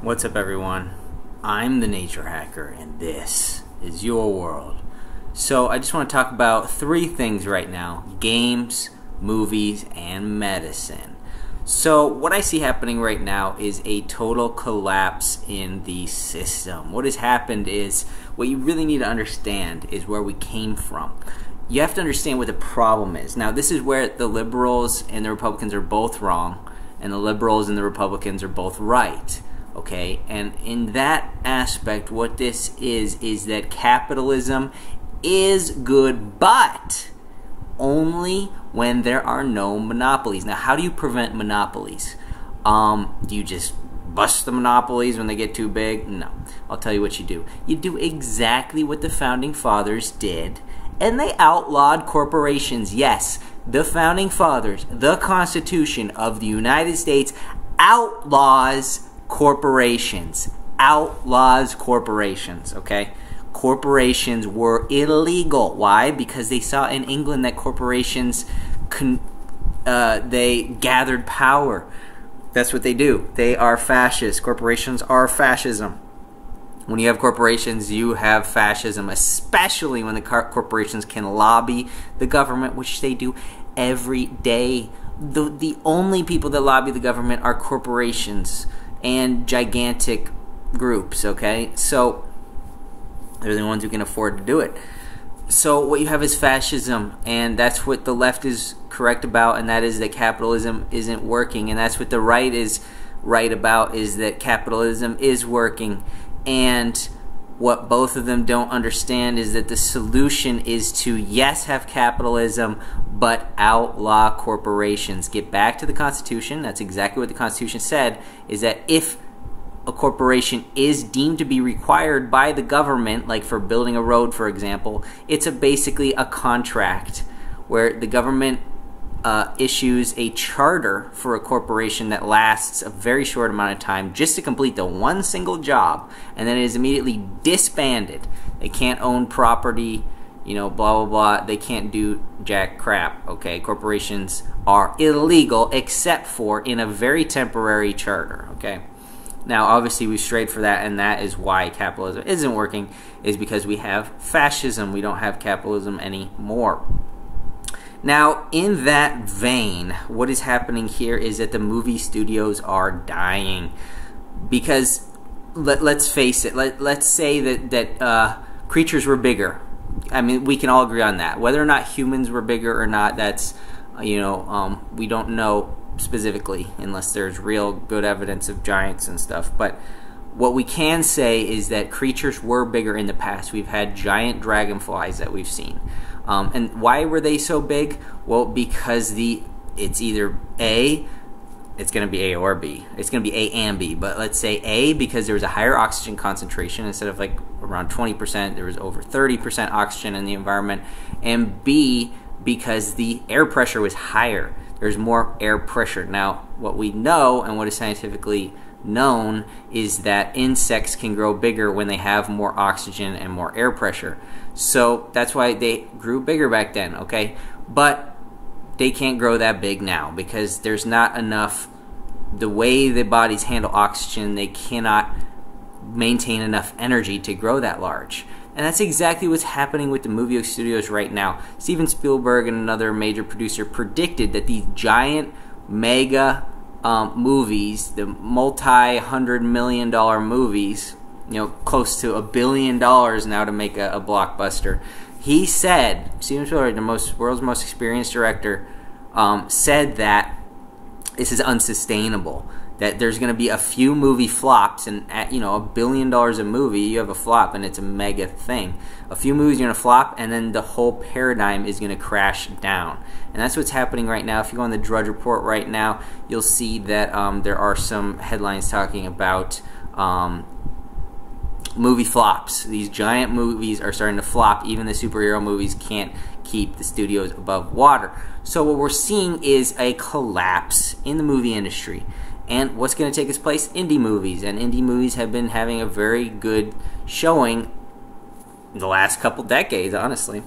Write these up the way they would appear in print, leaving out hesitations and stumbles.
What's up, everyone? I'm the Nature Hacker, and this is your world. So I just want to talk about three things right now: games, movies, and medicine. So what I see happening right now is a total collapse in the system. What has happened is, what you really need to understand is where we came from. You have to understand what the problem is. Now, this is where the liberals and the Republicans are both wrong, and the liberals and the Republicans are both right. Okay, and in that aspect, what this is that capitalism is good, but only when there are no monopolies. Now, how do you prevent monopolies? Do you just bust the monopolies when they get too big? No. I'll tell you what you do. You do exactly what the Founding Fathers did, and they outlawed corporations. Yes, the Founding Fathers, the Constitution of the United States outlaws corporations. Outlaws corporations, okay? Corporations were illegal. Why? Because they saw in England that corporations they gathered power. That's what they do. They are fascist. Corporations are fascism. When you have corporations, you have fascism, especially when the corporations can lobby the government, which they do every day. The only people that lobby the government are corporations and gigantic groups, okay? So they're the ones who can afford to do it. So what you have is fascism, and that's what the left is correct about, and that is that capitalism isn't working, and that's what the right is right about, is that capitalism is working. And what both of them don't understand is that the solution is to, yes, have capitalism, but outlaw corporations. Get back to the Constitution. That's exactly what the Constitution said, is that if a corporation is deemed to be required by the government, like for building a road, for example, it's basically a contract where the government issues a charter for a corporation that lasts a very short amount of time just to complete the one single job, and then it is immediately disbanded. They can't own property, you know, blah, blah, blah. They can't do jack crap, okay? Corporations are illegal except for in a very temporary charter, okay? Now, obviously, we strayed for that, and that is why capitalism isn't working, is because we have fascism. We don't have capitalism anymore. Now, in that vein, what is happening here is that the movie studios are dying. Because, let's face it, let's say that creatures were bigger. I mean, we can all agree on that. Whether or not humans were bigger or not, that's, you know, we don't know specifically unless there's real good evidence of giants and stuff. But what we can say is that creatures were bigger in the past. We've had giant dragonflies that we've seen. And why were they so big? Well, because it's either A, it's going to be A or B. It's going to be A and B. But let's say A, because there was a higher oxygen concentration. Instead of like around 20%, there was over 30% oxygen in the environment. And B, because the air pressure was higher. There's more air pressure. Now, what we know and what is scientifically known is that insects can grow bigger when they have more oxygen and more air pressure. So that's why they grew bigger back then, okay? But they can't grow that big now because there's not enough, the way the bodies handle oxygen, they cannot maintain enough energy to grow that large. And that's exactly what's happening with the movie studios right now. Steven Spielberg and another major producer predicted that these giant mega movies, the multi-$100 million movies, you know, close to $1 billion now to make a blockbuster. He said, Steven Spielberg, the world's most experienced director, said that this is unsustainable. That there's going to be a few movie flops, and at, you know, $1 billion a movie, you have a flop, and it's a mega thing. A few movies are going to flop, and then the whole paradigm is going to crash down. And that's what's happening right now. If you go on the Drudge Report right now, you'll see that there are some headlines talking about movie flops. These giant movies are starting to flop. Even the superhero movies can't keep the studios above water. So what we're seeing is a collapse in the movie industry. And what's going to take its place? Indie movies. And indie movies have been having a very good showing in the last couple decades, honestly.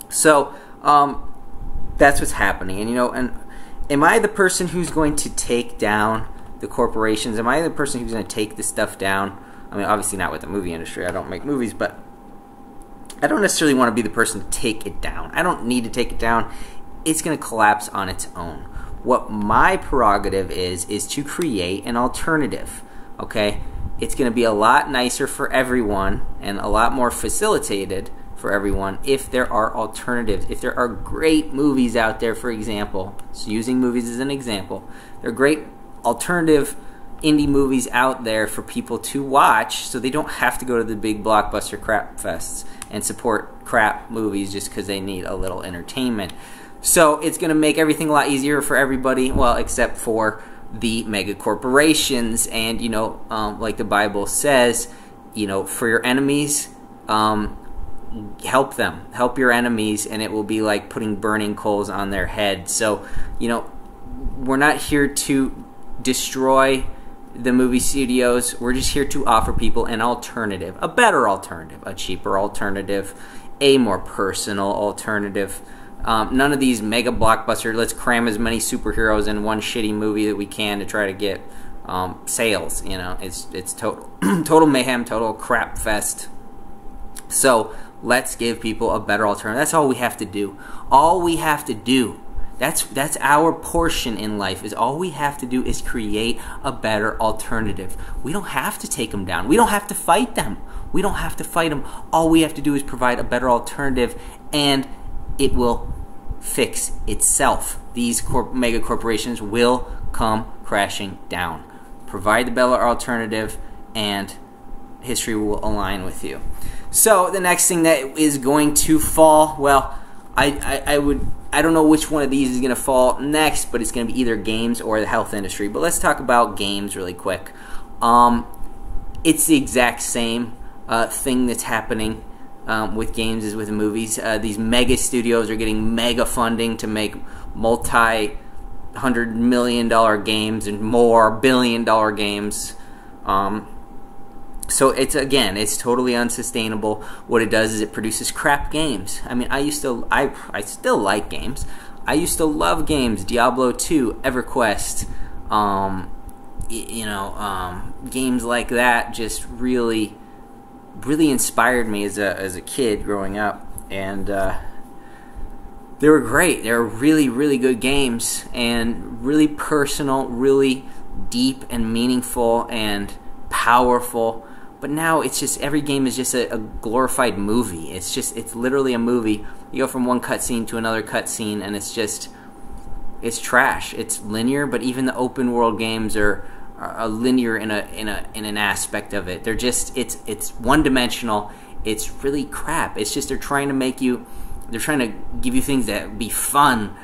So, that's what's happening. And, you know, and am I the person who's going to take down the corporations? Am I the person who's going to take this stuff down? I mean, obviously not with the movie industry. I don't make movies, but I don't necessarily want to be the person to take it down. I don't need to take it down. It's going to collapse on its own. What my prerogative is to create an alternative, okay? It's going to be a lot nicer for everyone and a lot more facilitated for everyone if there are alternatives. If there are great movies out there, for example, so using movies as an example, there are great alternative indie movies out there for people to watch, so they don't have to go to the big blockbuster crap fests and support crap movies just because they need a little entertainment. So it's going to make everything a lot easier for everybody, well, except for the mega corporations. And, you know, like the Bible says, you know, for your enemies, help them. Help your enemies, and it will be like putting burning coals on their head. So, you know, we're not here to destroy the movie studios. We're just here to offer people an alternative, a better alternative, a cheaper alternative, a more personal alternative. None of these mega blockbuster, let's cram as many superheroes in one shitty movie that we can to try to get sales. You know, it's total total mayhem, total crap fest. So let's give people a better alternative. That's all we have to do. All we have to do. That's our portion in life. Is all we have to do is create a better alternative. We don't have to take them down. We don't have to fight them. We don't have to fight them. All we have to do is provide a better alternative, and it will fix itself. These mega corporations will come crashing down. Provide the better alternative, and history will align with you. So the next thing that is going to fall, well, I don't know which one of these is going to fall next, but it's going to be either games or the health industry. But let's talk about games really quick. It's the exact same thing that's happening with games as with movies. These mega studios are getting mega funding to make multi-$100 million games and more billion-dollar games. So it's totally unsustainable. What it does is it produces crap games. I mean, I still like games. I used to love games. Diablo 2, EverQuest, games like that just really inspired me as a kid growing up, and they were great. They were really, really good games, and really personal, really deep and meaningful and powerful. But now it's just, every game is just a glorified movie. It's literally a movie. You go from one cutscene to another cutscene, and it's trash. It's linear, but even the open world games are linear in an aspect of it. They're just, it's one dimensional. It's really crap. It's just they're trying to give you things that be fun.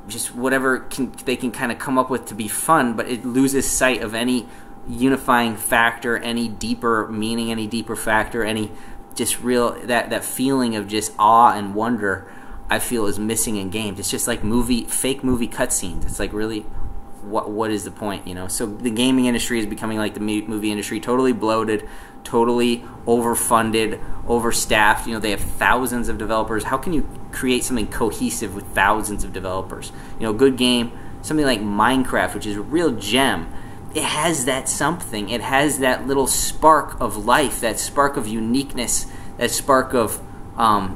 Just whatever they can kind of come up with to be fun, but it loses sight of any unifying factor, any deeper meaning, any deeper factor, any just real that feeling of just awe and wonder I feel is missing in games. It's just like fake movie cutscenes. It's like, really, what is the point, you know? So the gaming industry is becoming like the movie industry, totally bloated, totally overfunded, overstaffed. You know, they have thousands of developers. How can you create something cohesive with thousands of developers? You know, a good game, something like Minecraft, which is a real gem. It has that something. It has that little spark of life, that spark of uniqueness, that spark of, I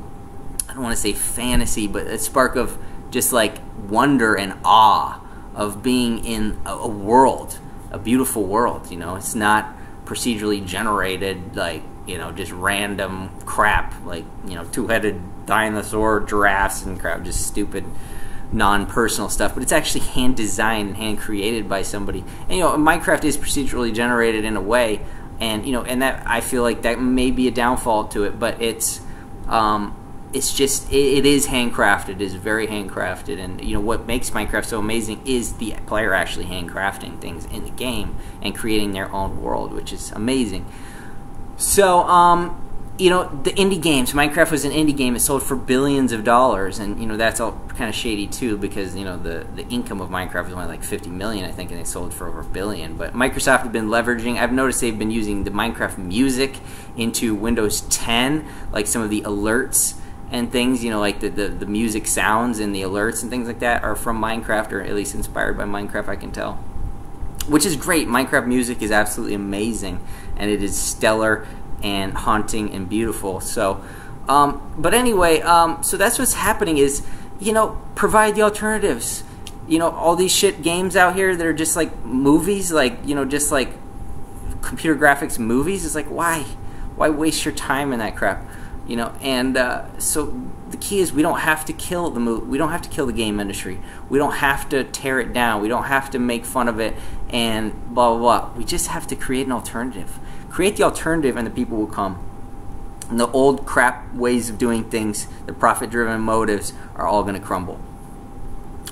don't want to say fantasy, but that spark of just like wonder and awe of being in a world, a beautiful world. You know, it's not procedurally generated, like, you know, just random crap, like, you know, two-headed dinosaur, giraffes and crap, just stupid non-personal stuff, but it's actually hand designed and hand created by somebody. And, you know, Minecraft is procedurally generated in a way, and, you know, and that, I feel like that may be a downfall to it, but it's just, it is handcrafted. It is very handcrafted, and, you know, what makes Minecraft so amazing is the player actually handcrafting things in the game and creating their own world, which is amazing. So, you know, the indie games. Minecraft was an indie game. It sold for billions of dollars, and, you know, that's all kind of shady too, because, you know, the income of Minecraft was only like 50 million, I think, and they sold for over $1 billion. But Microsoft have been leveraging. I've noticed they've been using the Minecraft music into Windows 10, like some of the alerts and things. You know, like the music sounds and the alerts and things like that are from Minecraft, or at least inspired by Minecraft, I can tell. which is great. Minecraft music is absolutely amazing, and it is stellar and haunting and beautiful. So, but anyway, so that's what's happening is, you know, provide the alternatives. You know, all these shit games out here that are just like movies, like, you know, just like computer graphics movies. It's like, why waste your time in that crap? You know, and so the key is we don't have to kill the we don't have to kill the game industry. We don't have to tear it down. We don't have to make fun of it and blah blah blah. We just have to create an alternative. Create the alternative, and the people will come. And the old crap ways of doing things, the profit-driven motives, are all going to crumble.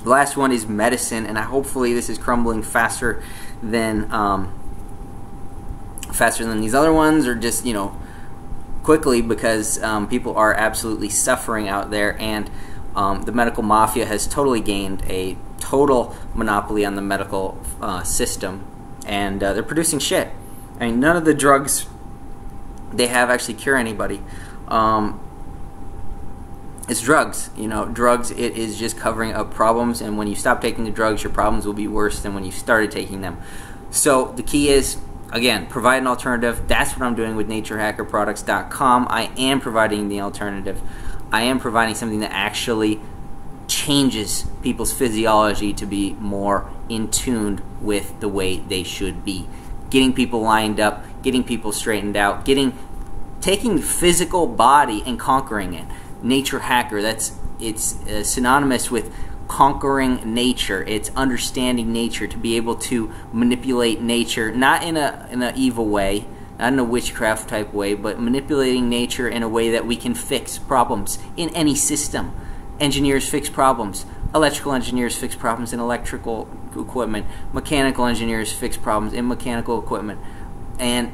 The last one is medicine, and hopefully this is crumbling faster than these other ones, or just, you know, quickly, because people are absolutely suffering out there, and the medical mafia has totally gained a total monopoly on the medical system, and they're producing shit. I mean, none of the drugs they have actually cure anybody. It's drugs, you know, drugs, it is just covering up problems, and when you stop taking the drugs, your problems will be worse than when you started taking them. So the key is, again, provide an alternative. That's what I'm doing with naturehackerproducts.com. I am providing the alternative. I am providing something that actually changes people's physiology to be more in tune with the way they should be. Getting people lined up, getting people straightened out, taking the physical body and conquering it. Nature Hacker, it's synonymous with conquering nature. It's understanding nature, to be able to manipulate nature, not in an evil way, not in a witchcraft type way, but manipulating nature in a way that we can fix problems in any system. Engineers fix problems. Electrical engineers fix problems in electrical equipment. Mechanical engineers fix problems in mechanical equipment. And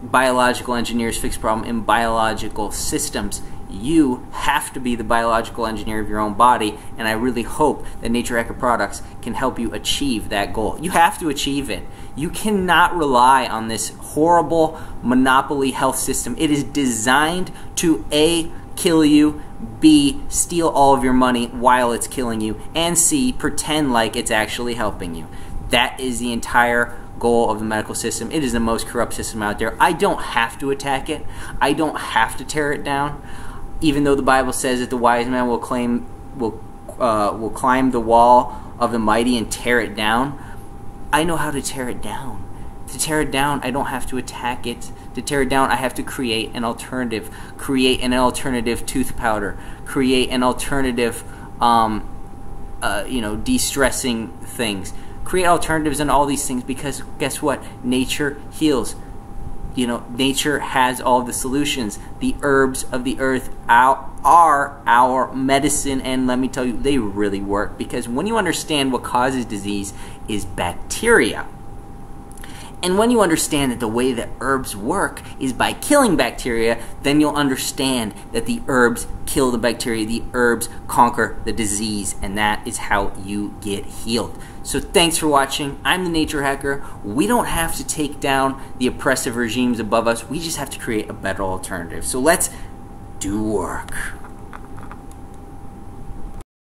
biological engineers fix problems in biological systems. You have to be the biological engineer of your own body, and I really hope that Nature Hacker Products can help you achieve that goal. You have to achieve it. You cannot rely on this horrible monopoly health system. It is designed to A, kill you, B, steal all of your money while it's killing you, and C, pretend like it's actually helping you. That is the entire goal of the medical system. It is the most corrupt system out there. I don't have to attack it. I don't have to tear it down. Even though the Bible says that the wise man will climb the wall of the mighty and tear it down, I know how to tear it down. To tear it down, I don't have to attack it. To tear it down, I have to create an alternative. Create an alternative tooth powder. Create an alternative, de-stressing things. Create alternatives in all these things, because guess what? Nature heals. You know, nature has all the solutions. The herbs of the earth are our medicine, and let me tell you, they really work, because when you understand what causes disease is bacteria, and when you understand that the way that herbs work is by killing bacteria, then you'll understand that the herbs kill the bacteria, the herbs conquer the disease, and that is how you get healed. So thanks for watching. I'm the Nature Hacker. We don't have to take down the oppressive regimes above us. We just have to create a better alternative. So let's do work.